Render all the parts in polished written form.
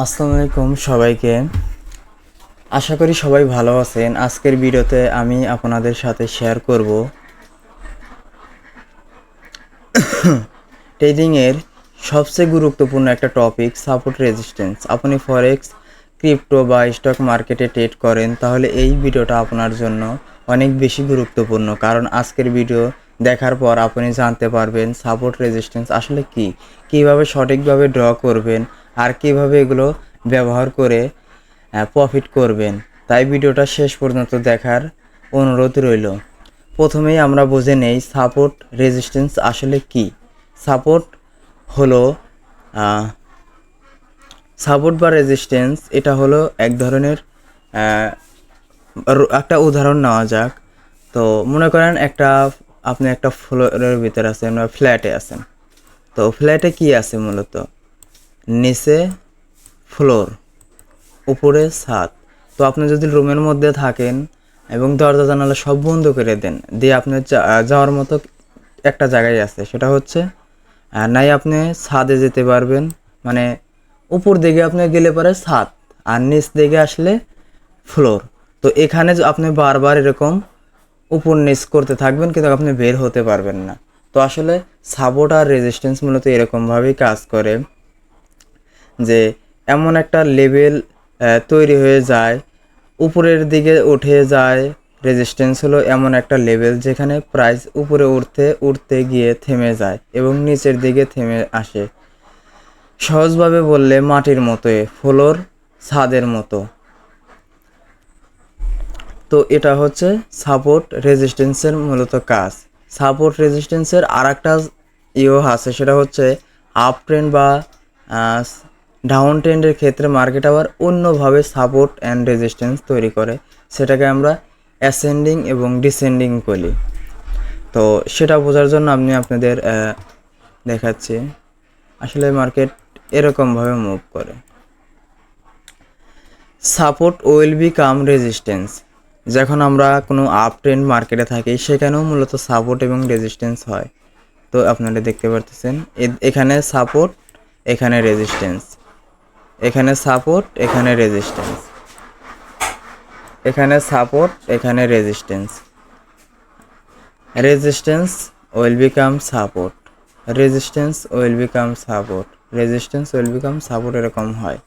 আসসালামু আলাইকুম সবাইকে। আশা করি সবাই ভালো আছেন। আজকের ভিডিওতে আমি আপনাদের সাথে শেয়ার করব ট্রেডিংয়ের সবচেয়ে গুরুত্বপূর্ণ একটা টপিক, সাপোর্ট রেজিস্ট্যান্স। আপনি ফরেক্স, ক্রিপ্টো বা স্টক মার্কেটে ট্রেড করেন, তাহলে এই ভিডিওটা আপনার জন্য অনেক বেশি গুরুত্বপূর্ণ। কারণ আজকের ভিডিও দেখার পর আপনি জানতে পারবেন সাপোর্ট রেজিস্ট্যান্স আসলে কি, কিভাবে সঠিকভাবে ড্র করবেন আর কিভাবে এগুলো ব্যবহার করে প্রফিট করবেন। তাই ভিডিওটা শেষ পর্যন্ত দেখার অনুরোধ রইল। প্রথমেই আমরা বুঝে নেই সাপোর্ট রেজিস্ট্যান্স আসলে কি। সাপোর্ট হলো সাপোর্ট বা রেজিস্ট্যান্স, এটা হলো এক ধরনের একটা উদাহরণ নেওয়া যাক। তো মনে করেন আপনি একটা ফ্লোরের ভিতরে আছেন বা ফ্ল্যাটে আছেন। তো ফ্ল্যাটে কি আছে মূলত? নিচে ফ্লোর, উপরে ছাদ। তো আপনি যদি রুমের মধ্যে থাকেন এবং দরজা জানালা সব বন্ধ করে দেন, দিয়ে আপনার যাওয়ার মতো একটা জায়গায় আছে, সেটা হচ্ছে নাই আপনি ছাদে যেতে পারবেন, মানে উপর দিকে আপনি গেলে পরে ছাদ, আর নিচ দিকে আসলে ফ্লোর। তো এখানে আপনি বারবার এরকম উপর নিচ করতে থাকবেন, কিন্তু আপনি বের হতে পারবেন না। তো আসলে সাপোর্ট আর রেজিস্ট্যান্স মূলত এরকমভাবেই কাজ করে যে এমন একটা লেভেল তৈরি হয়ে যায়, উপরের দিকে উঠে যায়। রেজিস্ট্যান্স হলো এমন একটা লেভেল যেখানে প্রাইস উপরে উঠতে উঠতে গিয়ে থেমে যায় এবং নিচের দিকে থেমে আসে। সহজভাবে বললে মাটির মতোই, ফ্লোর ছাদের মতো। তো এটা হচ্ছে সাপোর্ট রেজিস্ট্যান্সের মূলত কাজ। সাপোর্ট রেজিস্ট্যান্সের আর একটা আছে, সেটা হচ্ছে আপ ট্রেন্ড বা ডাউন ট্রেন্ডের ক্ষেত্রে মার্কেট আবার অন্যভাবে সাপোর্ট অ্যান্ড রেজিস্ট্যান্স তৈরি করে, সেটাকে আমরা অ্যাসেন্ডিং এবং ডিসেন্ডিং বলি। তো সেটা বোঝার জন্য আমি আপনাদের দেখাচ্ছি আসলে মার্কেট এরকমভাবে মুভ করে। Support will become resistance. যখন আমরা কোনো আপ ট্রেন্ড মার্কেটে থাকি, সেখানেও মূলত সাপোর্ট এবং রেজিস্ট্যান্স হয়। তো আপনারা দেখতে পারতেছেন এখানে সাপোর্ট, এখানে রেজিস্ট্যান্স, এখানে সাপোর্ট, এখানে রেজিস্ট্যান্স, এখানে সাপোর্ট, এখানে resistance. Resistance will become support, resistance will become support, resistance will become support, এরকম হয়।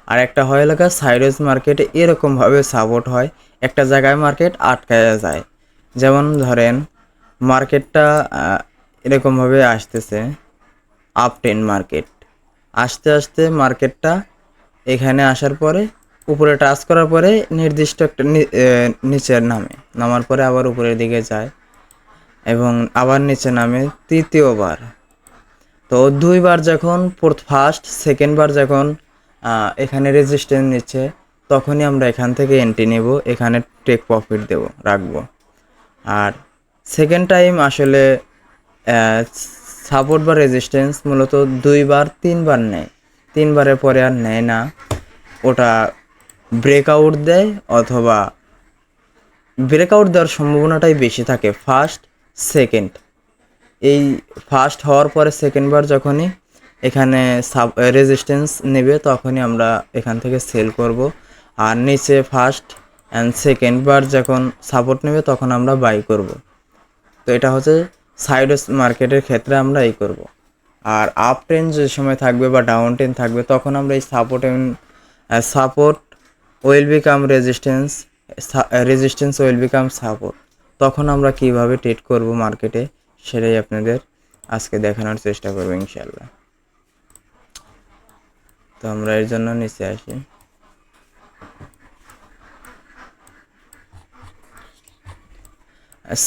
আর একটা হয় এলাকা সাইডওয়েজ মার্কেটে এরকমভাবে সাপোর্ট হয়, একটা জায়গায় মার্কেট আটকায় যায়। যেমন ধরেন মার্কেটটা এরকমভাবে আসতেছে, আপ ট্রেন্ড মার্কেট, আস্তে আস্তে মার্কেটটা এখানে আসার পরে উপরে টাচ করার পরে নির্দিষ্ট একটা নিচের নামার পরে আবার উপরের দিকে যায় এবং আবার নিচে নামে তৃতীয়বার। তো দুইবার যখন ফার্স্ট সেকেন্ড বার যখন এখানে রেজিস্ট্যান্স নিচ্ছে, তখনই আমরা এখান থেকে এন্ট্রি নেব, এখানে টেক প্রফিট রাখবো। আর সেকেন্ড টাইম আসলে সাপোর্ট বা রেজিস্ট্যান্স মূলত দুইবার তিনবার নেয়, তিনবারের পরে আর নেয় না, ওটা ব্রেকআউট দেয়, অথবা ব্রেকআউট দেওয়ার সম্ভাবনাটাই বেশি থাকে ফার্স্ট সেকেন্ড। এই ফার্স্ট হওয়ার পরে সেকেন্ডবার যখনই এখানে রেজিস্ট্যান্স নেবে, তখনই আমরা এখান থেকে সেল করব। আর নিচে ফার্স্ট অ্যান্ড সেকেন্ডবার যখন সাপোর্ট নেবে, তখন আমরা বাই করব। তো এটা হচ্ছে সাইডওয়েজ মার্কেটের ক্ষেত্রে আমরা এই করব। আর আপ ট্রেন্ড যে সময় থাকবে বা ডাউন ট্রেন্ড থাকবে, তখন আমরা এই support will become resistance, resistance will become support, তখন আমরা কিভাবে ট্রেড করব মার্কেটে, সেটাই আপনাদের আজকে দেখানোর চেষ্টা করব ইনশাল্লাহ। তো আমরা এর জন্য নিচে আসি।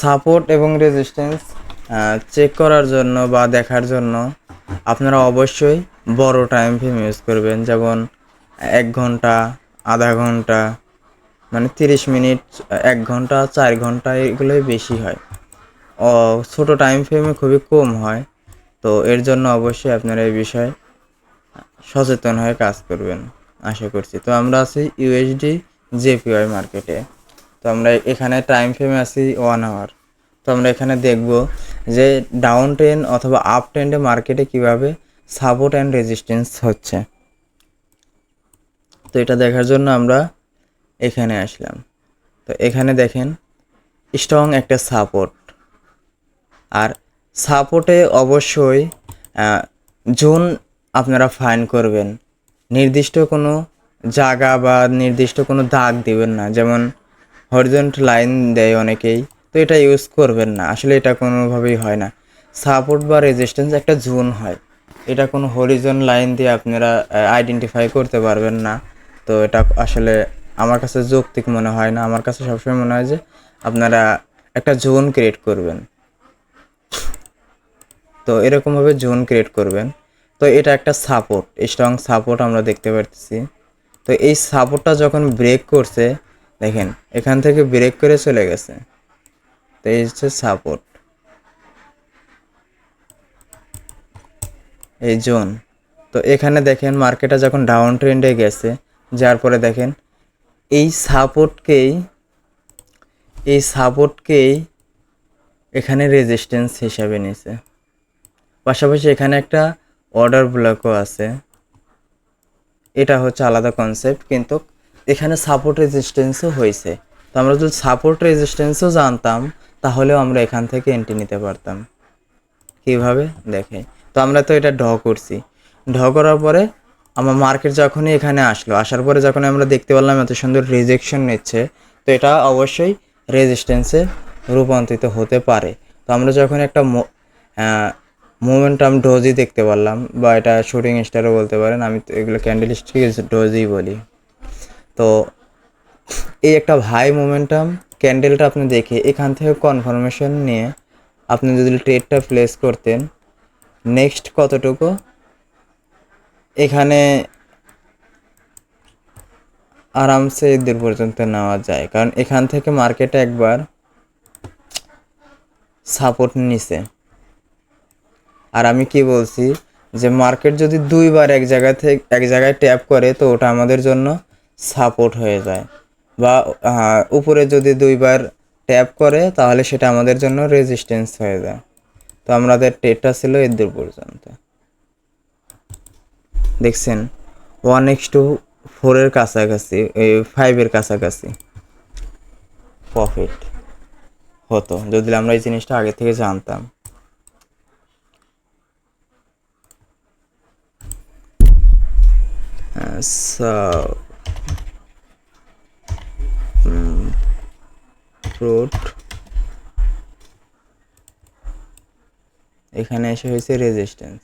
সাপোর্ট এবং রেজিস্ট্যান্স চেক করার জন্য বা দেখার জন্য আপনারা অবশ্যই বড় টাইম ফ্রেম ইউজ করবেন, যেমন 1 ঘন্টা, আধা ঘন্টা, মানে 30 মিনিট, 1 ঘন্টা, 4 ঘন্টা, এগুলোই বেশি হয়। ছোট টাইম ফ্রেমে খুবই কম হয়। তো এর জন্য অবশ্যই আপনারা এই বিষয়ে সচেতন হয়ে কাজ করবেন আশা করছি। তো আমরা আছি ইউএসডি জেপিওয়াই মার্কেটে। তো আমরা এখানে টাইম ফ্রেমে আছি 1 আওয়ার। তো আমরা এখানে দেখব যে ডাউন ট্রেন্ড অথবা আপ ট্রেন্ডে মার্কেটে কীভাবে সাপোর্ট অ্যান্ড রেজিস্ট্যান্স হচ্ছে। তো এটা দেখার জন্য আমরা এখানে আসলাম। তো এখানে দেখেন স্ট্রং একটা সাপোর্ট, আর সাপোর্টে অবশ্যই জোন আপনারা ফাইন্ড করবেন। নির্দিষ্ট কোনো জায়গা বা নির্দিষ্ট কোনো দাগ দিবেন না, যেমন হরিজন্টাল লাইন দেয় অনেকেই, তো এটা ইউজ করবেন না। আসলে এটা কোনোভাবেই হয় না। সাপোর্ট বা রেজিস্ট্যান্স একটা জোন হয়, এটা কোনো হরিজন লাইন দিয়ে আপনারা আইডেন্টিফাই করতে পারবেন না। তো এটা আসলে আমার কাছে যৌক্তিক মনে হয় না। আমার কাছে সবসময় মনে হয় যে আপনারা একটা জোন ক্রিয়েট করবেন। তো এরকমভাবে জোন ক্রিয়েট করবেন। তো এটা একটা সাপোর্ট, স্ট্রং সাপোর্ট আমরা দেখতে পারতেছি। তো এই সাপোর্টটা যখন ব্রেক করছে, দেখেন এখান থেকে ব্রেক করে চলে গেছে। তো এই হচ্ছে সাপোর্ট, এই জোন। তো এখানে দেখেন মার্কেটটা যখন ডাউন ট্রেন্ডে গেছে, যার পরে দেখেন এই সাপোর্টকেই এখানে রেজিস্ট্যান্স হিসাবে নিছে। পাশাপাশি এখানে একটা অর্ডার ব্লকও আছে, এটা হচ্ছে আলাদা কনসেপ্ট, কিন্তু এখানে সাপোর্ট রেজিস্ট্যান্সও হয়েছে। তো আমরা যদি সাপোর্ট রেজিস্ট্যান্সও জানতাম, তাহলেও আমরা এখান থেকে এন্ট্রি নিতে পারতাম। কীভাবে দেখে, তো আমরা তো এটা করছি। করার পরে আমার মার্কেট যখনই এখানে আসার পরে যখন আমরা দেখতে পারলাম এত সুন্দর রিজেকশন নিচ্ছে, তো এটা অবশ্যই রেজিস্ট্যান্সে রূপান্তরিত হতে পারে। তো আমরা যখন একটা মোমেন্টাম ডোজই দেখতে পারলাম, বা এটা শুটিং স্টারও বলতে পারেন, আমি তো এগুলো ক্যান্ডেলস্টিক ডোজই বলি। তো এই একটা হাই মোমেন্টাম ক্যান্ডেলটা আপনি দেখে এখান থেকে কনফার্মেশন নিয়ে আপনি যদি ট্রেডটা প্লেস করতেন, নেক্সট কতটুকু এখানে আরামসে দূর পর্যন্ত নেওয়া যায়, কারণ এখান থেকে মার্কেটে একবার সাপোর্ট নিছে। আর আমি কি বলছি যে মার্কেট যদি দুইবার এক জায়গায় ট্যাপ করে, তো ওটা আমাদের জন্য সাপোর্ট হয়ে যায়, বা উপরে যদি দুইবার ট্যাপ করে তাহলে সেটা আমাদের জন্য রেজিস্ট্যান্স হয়ে যায়। তো আমাদের ট্রেডটা ছিল এর দূর পর্যন্ত। দেখছেন 1:4 কাছাকাছি, 5 কাছাকাছি প্রফিট হতো যদি আমরা এই জিনিসটা আগে থেকে জানতাম। ফ্রুট এখানে এসে হয়েছে রেজিস্ট্যান্স।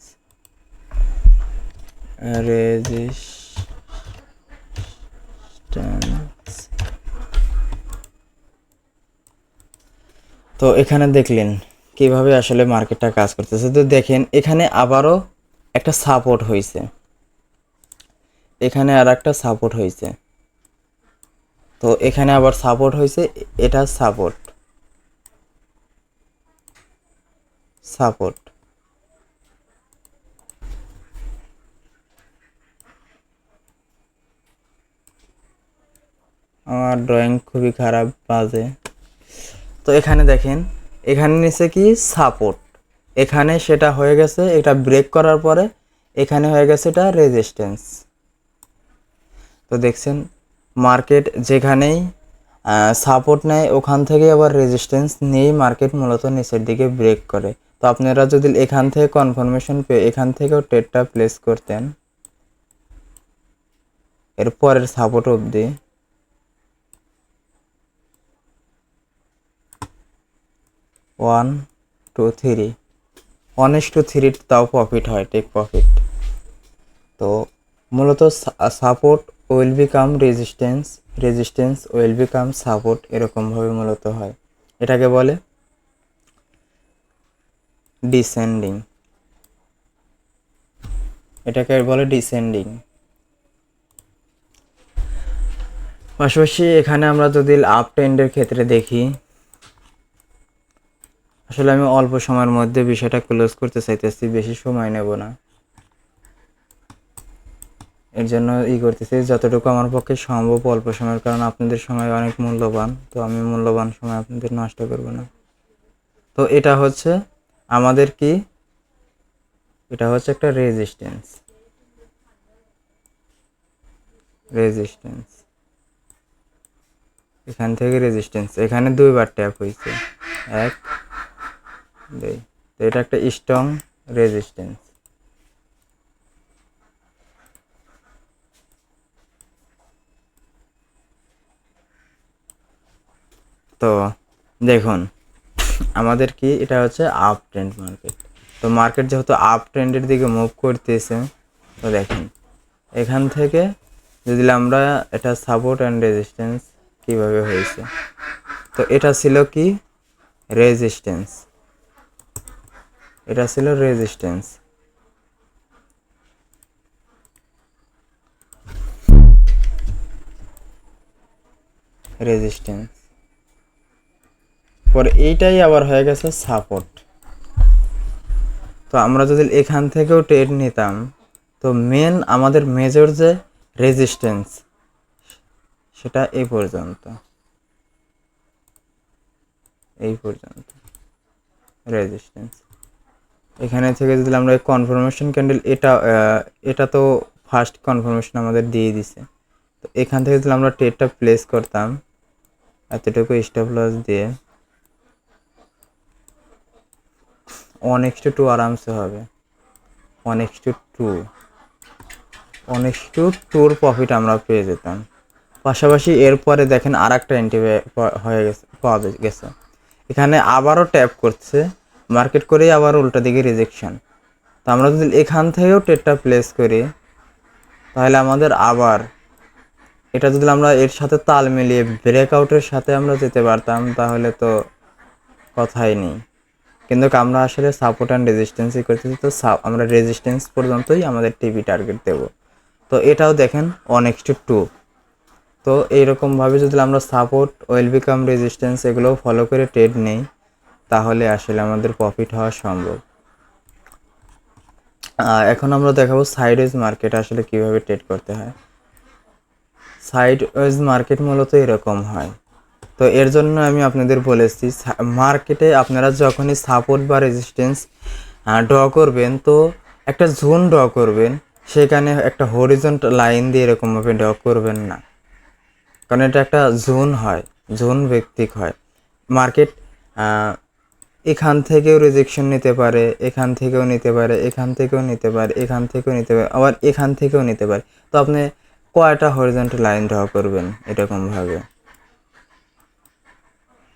তো এখানে দেখলেন কিভাবে আসলে মার্কেটটা কাজ করতেছে। তো দেখেন এখানে আবারও একটা সাপোর্ট হয়েছে, এখানে আর একটা সাপোর্ট হয়েছে। তো এখানে আবার সাপোর্ট হয়েছে, এটা সাপোর্ট আমার ড্রয়িং খুবই খারাপ, বাজে। তো এখানে দেখেন এখানে নিচে কি সাপোর্ট, এখানে সেটা হয়ে গেছে, এটা ব্রেক করার পরে এখানে হয়ে গেছে এটা রেজিস্ট্যান্স। তো দেখছেন মার্কেট যেখানেই সাপোর্ট নেয় ওখান থেকে আবার রেজিস্ট্যান্স নিয়েই মার্কেট মূলত নিচের দিকে ব্রেক করে। তো আপনারা যদি এখান থেকে কনফার্মেশন পেয়ে এখান থেকেও ট্রেডটা প্লেস করতেন এর পরের সাপোর্ট অবধি, 1 2 3 1:3 তাও প্রফিট হয়, টেক প্রফিট। তো মূলত support will become resistance will become support, এরকমভাবে মূলত হয়। এটাকে বলে ডিসেন্ডিং, পাশাপাশি এখানে আমরা যদি আপ ট্রেন্ডের ক্ষেত্রে দেখি, আসলে আমি অল্প সময়ের মধ্যে বিষয়টা ক্লোজ করতে চাইতেছি, বেশি সময় নেব না, এর জন্য করতেছি যতটুকু আমার পক্ষে সম্ভব অল্প সময়ের, কারণ আপনাদের সময় অনেক মূল্যবান, তো আমি মূল্যবান সময় আপনাদের নষ্ট করব না। তো এটা হচ্ছে আমাদের কি, এটা হচ্ছে একটা রেজিস্ট্যান্স, রেজিস্ট্যান্স, এখান থেকে রেজিস্ট্যান্স, এখানে দুইবার ট্যাপ হয়েছে, 1 2, তো এটা একটা স্ট্রং রেজিস্ট্যান্স। তো দেখুন আমাদের কি এটা হচ্ছে আপ ট্রেন্ড মার্কেট। তো মার্কেট যেহেতু আপ ট্রেন্ডের দিকে মুভ করতেছে, তো দেখেন এখান থেকে যদি আমরা এটা সাপোর্ট অ্যান্ড রেজিস্ট্যান্স কিভাবে হয়েছে, তো এটা ছিল কি রেজিস্ট্যান্স, এটা ছিল রেজিস্ট্যান্স। রেজিস্ট্যান্স পরে এইটাই আবার হয়ে গেছে সাপোর্ট। তো আমরা যদি এখান থেকেও ট্রেড নিতাম, তো মেন আমাদের মেজর যে রেজিস্ট্যান্স সেটা এই পর্যন্ত, এই পর্যন্ত রেজিস্ট্যান্স। এখানে থেকে যদি আমরা কনফার্মেশন ক্যান্ডেল, এটা তো ফার্স্ট কনফার্মেশন আমাদের দিয়ে দিছে, তো এখান থেকে যদি আমরা ট্রেডটা প্লেস করতাম এতটুকু স্টপ লস দিয়ে 1:2 আরামসে হবে, 1:2, 1:2 প্রফিট আমরা পেয়ে যেতাম। পাশাপাশি এরপরে দেখেন আর একটা এন্ট্রি হয়ে গেছে, পাওয়া গেছে। এখানে আবারও ট্যাপ করছে মার্কেট করেই আবার উল্টা দিকে রিজেকশন। তো আমরা যদি এখান থেকেও ট্রেডটা প্লেস করি তাহলে আমাদের আবার এটা যদি আমরা এর সাথে তাল মিলিয়ে ব্রেকআউটের সাথে আমরা যেতে পারতাম তাহলে তো কথাই নেই। কিন্তু আমরা আসলে সাপোর্ট অ্যান্ড রেজিস্ট্যান্সই করতেছি, তো আমরা রেজিস্ট্যান্স পর্যন্তই আমাদের টিভি টার্গেট দেব। তো এটাও দেখেন 1:2। তো এইরকমভাবে যদি আমরা সাপোর্ট, ওয়েল বিকাম রেজিস্ট্যান্স এগুলো ফলো করে ট্রেড নেই তাহলে আসলে আমাদের প্রফিট হওয়া সম্ভব। এখন আমরা দেখাবো সাইডওয়েজ মার্কেট আসলে কিভাবে ট্রেড করতে হয়। সাইডওয়েজ মার্কেট মূলত এরকম হয়। তো এর জন্য আমি আপনাদের বলেছি মার্কেটে আপনারা যখনই সাপোর্ট বা রেজিস্ট্যান্স ড্র করবেন, তো একটা জোন ড্র করবেন, সেখানে একটা হরিজন্টাল লাইন দিয়ে এরকমভাবে ড্র করবেন না, কারণ এটা একটা জোন হয়, জোন ভিত্তিক হয়। মার্কেট এখান থেকেও রিজেকশন নিতে পারে, এখান থেকেও নিতে পারে, এখান থেকেও নিতে পারে, এখান থেকেও নিতে পারে, আবার এখান থেকেও নিতে পারে। তো আপনি কয়টা হরিজন্টাল লাইন ড্র করবেন এরকমভাবে?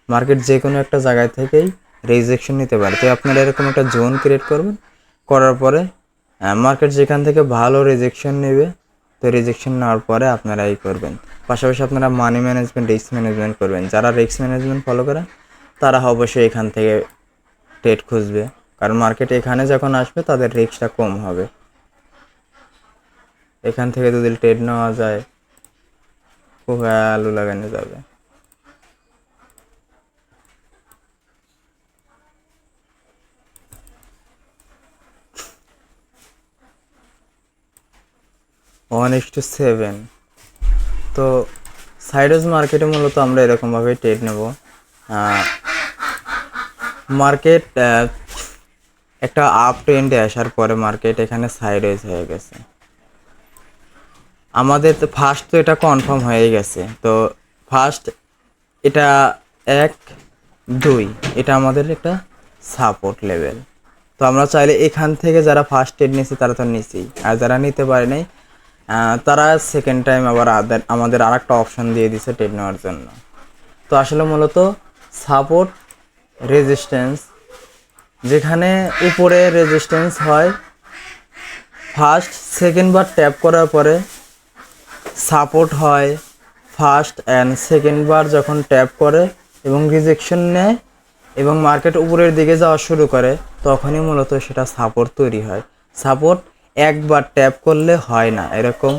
মার্কেট যে কোনো একটা জায়গায় থেকেই রিজেকশন নিতে পারে। তো আপনারা এরকম একটা জোন ক্রিয়েট করবেন, করার পরে মার্কেট যেখান থেকে ভালো রিজেকশন নেবে, তো রিজেকশন নেওয়ার পরে আপনারা এই করবেন। পাশাপাশি আপনারা মানি ম্যানেজমেন্ট, রিস্ক ম্যানেজমেন্ট করবেন। যারা রিস্ক ম্যানেজমেন্ট ফলো করে তারা অবশ্যই এখান থেকে ট্রেড খুঁজবে, কারণ মার্কেট এখানে যখন আসবে তাদের রিস্কটা কম হবে। এখান থেকে যদি ট্রেড নেওয়া যায় খুব ভ্যালু লাগানো যাবে। One is two 7। তো সাইডওয়েজ মার্কেটে মূলত আমরা এরকমভাবে ট্রেড নেব। মার্কেট একটা আপ ট্রেন্ডে আসার পরে মার্কেট এখানে সাইডওয়েজ হয়ে গেছে, আমাদের তো ফার্স্ট তো এটা কনফার্ম হয়ে গেছে। তো ফার্স্ট এটা 1 2, এটা আমাদের একটা সাপোর্ট লেভেল। তো আমরা চাইলে এখান থেকে যারা ফার্স্ট ট্রেড নিয়েছে তারা তো নিছেই, আর যারা নিতে পারে নাই তারা সেকেন্ড টাইম আবার আমাদের আর একটা অপশান দিয়ে দিছে ট্রেড নেওয়ার জন্য। তো আসলে মূলত সাপোর্ট, রেজিস্ট্যান্স, যেখানে উপরে রেজিস্ট্যান্স হয় ফার্স্ট সেকেন্ড বার ট্যাপ করার পরে সাপোর্ট হয় ফার্স্ট অ্যান্ড সেকেন্ড বার যখন ট্যাপ করে এবং রিজেকশন নেয় এবং মার্কেট উপরের দিকে যাওয়া শুরু করে, তখনই মূলত সেটা সাপোর্ট তৈরি হয়। সাপোর্ট একবার ট্যাপ করলে হয় না, এরকম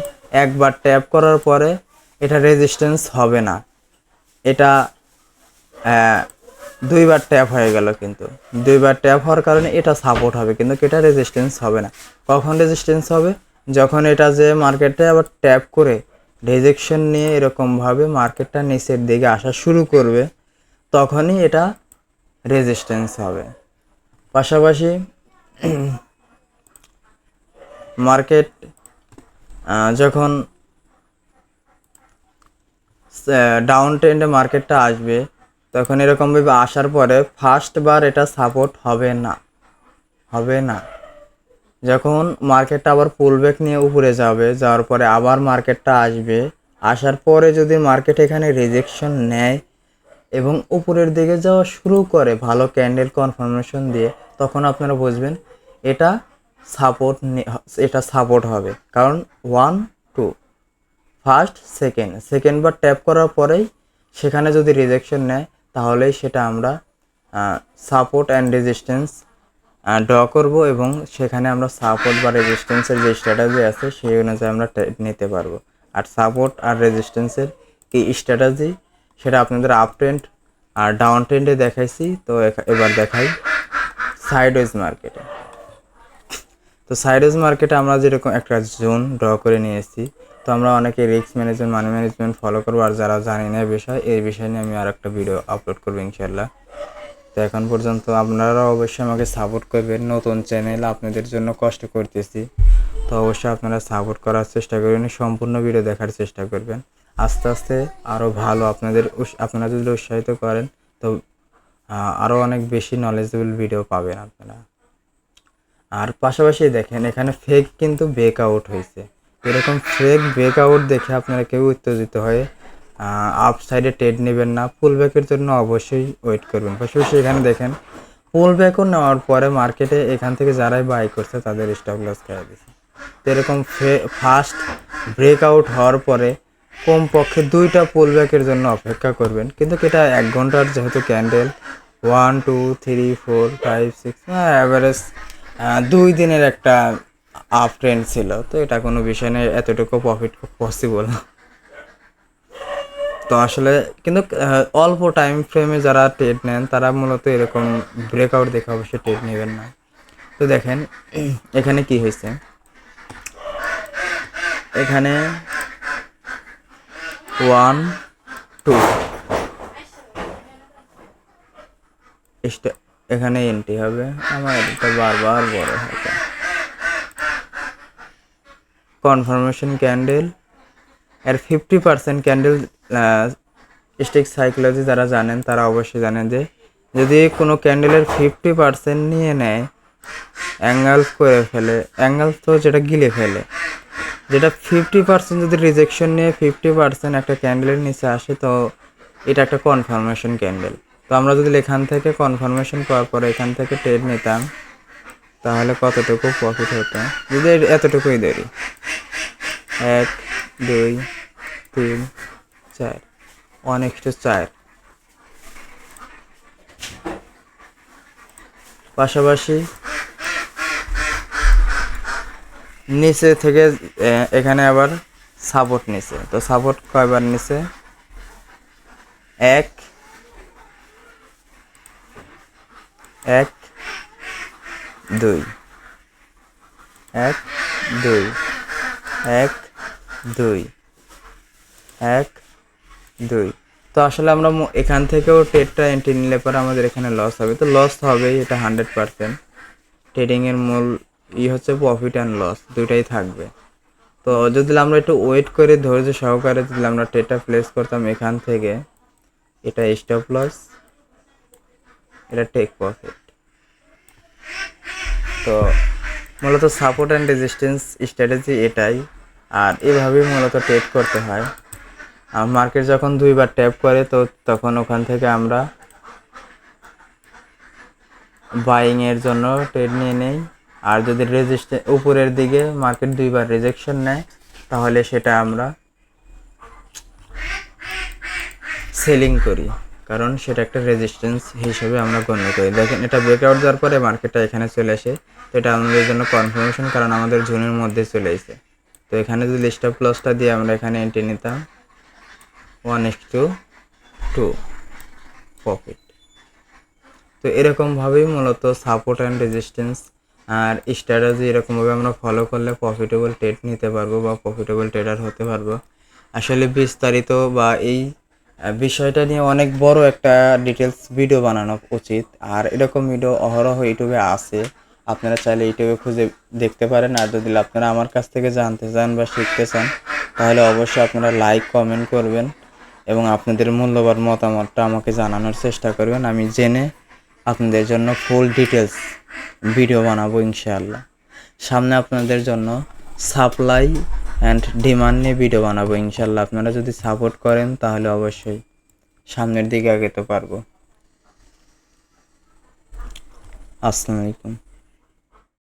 একবার ট্যাপ করার পরে এটা রেজিস্ট্যান্স হবে না, এটা দুইবার ট্যাপ হয়ে গেল, কিন্তু দুইবার ট্যাপ হওয়ার কারণে এটা সাপোর্ট হবে কিন্তু এটা রেজিস্ট্যান্স হবে না। কখন রেজিস্ট্যান্স হবে? যখন এটা যে মার্কেটে আবার ট্যাপ করে রিজেকশন নিয়ে এরকমভাবে মার্কেটটা নিচের দিকে আসা শুরু করবে, তখনই এটা রেজিস্ট্যান্স হবে। পাশাপাশি মার্কেট যখন ডাউন ট্রেন্ডে মার্কেটটা আসবে, তখন এরকমভাবে আসার পরে ফার্স্ট বার এটা সাপোর্ট হবে না। যখন মার্কেটটা আবার পুলব্যাক নিয়ে উপরে যাওয়ার পরে আবার মার্কেটটা আসবে, আসার পরে যদি মার্কেট এখানে রিজেকশন নেয় এবং উপরের দিকে যাওয়া শুরু করে ভালো ক্যান্ডেল কনফার্মেশন দিয়ে, তখন আপনারা বুঝবেন এটা সাপোর্ট হবে। কারণ 1 2 ফার্স্ট সেকেন্ড বার ট্যাপ করার পরেই সেখানে যদি রিজেকশন নেয়, তাহলেই সেটা আমরা সাপোর্ট অ্যান্ড রেজিস্ট্যান্স ড্র করব এবং সেখানে আমরা সাপোর্ট বা রেজিস্ট্যান্সের যে স্ট্র্যাটেজি আছে সেই অনুযায়ী আমরা নিতে পারবো। আর সাপোর্ট আর রেজিস্ট্যান্সের কি স্ট্র্যাটেজি সেটা আপনাদের আপ ট্রেন্ড আর ডাউন ট্রেন্ডে দেখাইছি। তো এবার দেখাই সাইডওয়েজ মার্কেটে। তো সাইডওয়েজ মার্কেটে আমরা যেরকম একটা জোন ড্র করে নিয়েছি, তো আমরা অনেকে risk management money management follow করবো। আর যারা জানি না এই বিষয় নিয়ে আমি আর একটা ভিডিও আপলোড করবো ইনশাল্লাহ। তো এখন পর্যন্ত আপনারা অবশ্যই আমাকে সাপোর্ট করবেন। নতুন চ্যানেল, আপনাদের জন্য কষ্ট করতেছি, তো অবশ্যই আপনারা সাপোর্ট করার চেষ্টা করবেন, সম্পূর্ণ ভিডিও দেখার চেষ্টা করবেন। আস্তে আস্তে আরও ভালো আপনারা যদি উৎসাহিত করেন, তো আরও অনেক বেশি নলেজেবল ভিডিও পাবেন আপনারা। আর পাশাপাশি দেখেন এখানে ফেক কিন্তু ব্রেকআউট হয়েছে। এরকম ফেক ব্রেকআউট দেখে আপনারা কেউ উত্তেজিত হয়ে আপ সাইডে ট্রেড নেবেন না, পুল ব্যাকের জন্য অবশ্যই ওয়েট করবেন। পাশাপাশি এখানে দেখেন পুল ব্যাকও নেওয়ার পরে মার্কেটে এখান থেকে যারাই বাই করছে তাদের স্টপ লস খেয়ে দিচ্ছে। তো এরকম ফার্স্ট ব্রেকআউট হওয়ার পরে কমপক্ষে 2টা পুল ব্যাকের জন্য অপেক্ষা করবেন। কিন্তু এটা 1 ঘন্টার যেহেতু ক্যান্ডেল 1 2 3 4 5 6 অ্যাভারেজ 2 দিনের একটা আপ ট্রেন্ড ছিল, তো এটা কোনো বিষয় নেই, এতটুকু প্রফিট পসিবল। তো আসলে কিন্তু অল্প টাইম ফ্রেমে যারা ট্রেড নেন তারা মূলত এরকম ব্রেকআউট দেখে অবশ্যই ট্রেড নেবেন না। তো দেখেন এখানে কি হয়েছে, এখানে 1 2 এখানে এন্ট্রি হবে। আমার এটা বারবার বড় হবে। কনফার্মেশন ক্যান্ডেল এর 50% ক্যান্ডেল স্টিক সাইকোলজি যারা জানেন তারা অবশ্যই জানেন যে যদি কোনো ক্যান্ডেলের 50% নিয়ে নেয়, অ্যাঙ্গেলস করে ফেলে, অ্যাঙ্গেলস তো যেটা গিলে ফেলে, যেটা 50% যদি রিজেকশন নিয়ে 50% একটা ক্যান্ডেলের নিচে আসে, তো এটা একটা কনফার্মেশন ক্যান্ডেল। তো আমরা যদি এখান থেকে কনফার্মেশন পাওয়ার পরে এখান থেকে ট্রেড নিতাম, তাহলে কতটুকু প্রফিট হতো যদি এতটুকুই দেরি। 1 2 3 4 1:4। পাশাপাশি নিচে থেকে এখানে আবার সাপোর্ট নিচে, তো সাপোর্ট কয়বার নিচে 1 1 2 1 2 1 2 1 2। তো আসলে আমরা এখান থেকেও ট্রেডটা এন্ট্রি নিলে পরে আমাদের এখানে লস হবে, তো লস হবেই, এটা 100%। ট্রেডিংয়ের মূল হচ্ছে প্রফিট অ্যান্ড লস দুটাই থাকবে। তো যদি আমরা একটু ওয়েট করে ধৈর্য সহকারে যদি আমরা ট্রেডটা প্লেস করতাম এখান থেকে, এটা স্টপ লস, এটা টেক প্রফিট। তো মূলত সাপোর্ট অ্যান্ড রেজিস্ট্যান্স স্ট্র্যাটেজি এটাই, আর এভাবেই মূলত ট্রেড করতে হয়। আর মার্কেট যখন 2বার ট্যাপ করে, তো তখন ওখান থেকে আমরা বাইংয়ের জন্য ট্রেড নিয়ে নেই। আর যদি উপরের দিকে মার্কেট 2বার রিজেকশন নেয়, তাহলে সেটা আমরা সেলিং করি, কারণ সেটা একটা রেজিস্ট্যান্স হিসেবে আমরা গণ্য করি। দেখেন এটা ব্রেকআউট দেওয়ার পরে মার্কেটটা এখানে চলে আসে, তো এটা আমাদের জন্য কনফার্মেশন, কারণ আমাদের জোনের মধ্যে চলে এসে। তো এখানে যদি স্টপ লসটা দিয়ে আমরা এখানে এন্ট্রি নিতাম 1:2 প্রফিট। তো এরকমভাবেই মূলত সাপোর্ট অ্যান্ড রেজিস্ট্যান্স আর স্ট্র্যাটেজি এরকমভাবে আমরা ফলো করলে প্রফিটেবল ট্রেড নিতে পারবো বা প্রফিটেবল ট্রেডার হতে পারবো। আসলে বিস্তারিত বা এই বিষয়টা নিয়ে অনেক বড় একটা ডিটেলস ভিডিও বানানো উচিত। আর এরকম ভিডিও অহরহ ইউটিউবে আছে, আপনারা চাইলে ইউটিউবে খুঁজে দেখতে পারেন। আর যদি আপনারা আমার কাছ থেকে জানতে চান বা শিখতে চান, তাহলে অবশ্যই আপনারা লাইক কমেন্ট করবেন এবং আপনাদের মূল্যবান মতামতটা আমাকে জানানোর চেষ্টা করবেন। আমি জেনে আপনাদের জন্য ফুল ডিটেলস ভিডিও বানাবো ইনশাআল্লাহ। সামনে আপনাদের জন্য সাপ্লাই অ্যান্ড ডিমান্ড নিয়ে ভিডিও বানাবো ইনশাআল্লাহ। আপনারা যদি সাপোর্ট করেন তাহলে অবশ্যই সামনের দিকে আগাতে পারবো। আসসালামু আলাইকুম।